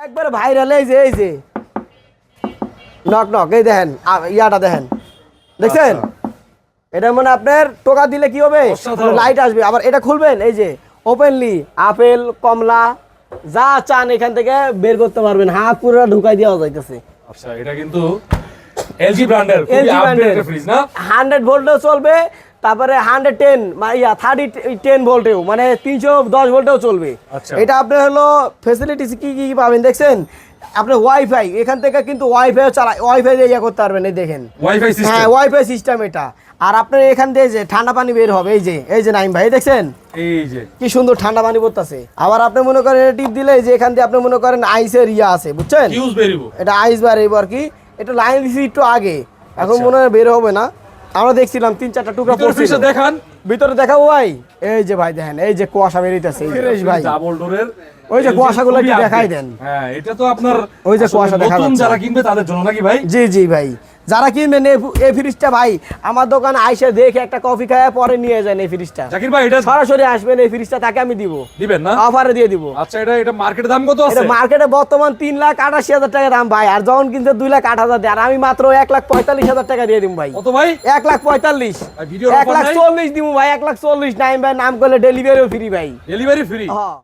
একবার ভাইরাল এই যে নক নক এই দেখেন ইয়াটা দেখেন দেখছেন এটা মানে আপনার টোকা দিলে কি হবে লাইট আসবে আবার এটা খুলবেন এই যে ওপেনলি আপেল কমলা যা চান এখান থেকে বের করতে পারবেন হাত পুরো ঢুকাই দেওয়া যাইতেছে। আচ্ছা এটা কিন্তু এলজি ব্র্যান্ডের খুবই আপডেটেড ফ্রিজ না 100 ভোল্টেও চলবে তারপরে 110 মানে 30 ভোল্টেও মানে 310 ভোল্টেও চলবে। আচ্ছা। এটা আপনার হলো ফ্যাসিলিটিস কি কি পাবেন দেখছেন আপনি ওয়াইফাই এখান থেকে কিন্তু ওয়াইফাইও চালা ওয়াইফাই দিয়ে ইয়া করতে পারবেন এই দেখেন ওয়াইফাই সিস্টেম হ্যাঁ ওয়াইফাই সিস্টেম এটা আর আপনার এখান দিয়ে যে ঠান্ডা পানি বের হবে এই যে নাইম ভাই দেখছেন এই যে কি সুন্দর ঠান্ডা পানি পড়তেছে আবার আপনি মনে করেন এটা টিপ দিলে যে এখান দিয়ে আপনি মনে করেন আইসের ইয়া আছে বুঝছেন ফিউজ বেরিবো এটা আইস বাড়াইব আর কি এটা লাইন দিছি একটু আগে এখন মনে হয় বের হবে না আমরা দেখছিলাম 3-4টা টুকরা পড়ছিল দেখান ভিতরে দেখাবো ভাই এই যে ভাই দেখেন এই যে কুয়াশা বেরিয়েছে ফ্রেশ ভাই ডাবল ডোরের ওই যে কুয়াশাগুলো একটু দেখাই দেন হ্যাঁ এটা তো আপনার ওই যে কুয়াশা দেখা নতুন যাচ্ছে যারা কিনবে তাদের জন্য নাকি ভাই জি ভাই যারা কিনবেন এই ফ্রিজটা ভাই আমার দোকানে আইসা দেখে একটা কফি খায় পরে নিয়ে যান এই ফ্রিজটা জাকির ভাই এটা সরাসরি আসবেন এই ফ্রিজটা তাকে আমি দিব দিবেন না অফারে দিয়ে দিব। আচ্ছা এটা মার্কেট দাম কত আছে এটা মার্কেটে বর্তমান 3,88,000 টাকা দাম ভাই আর যখন কিনতে 2,08,000 দেয় আর আমি মাত্র 1,45,000 টাকা দিয়ে দিব ভাই কত ভাই 1,45,000 ভিডিওর অফার নাই 1,40,000 দিব ভাই 1,40,000 নাইম ভাই নাম করলে ডেলিভারিও ফ্রি ভাই ডেলিভারি ফ্রি হ্যাঁ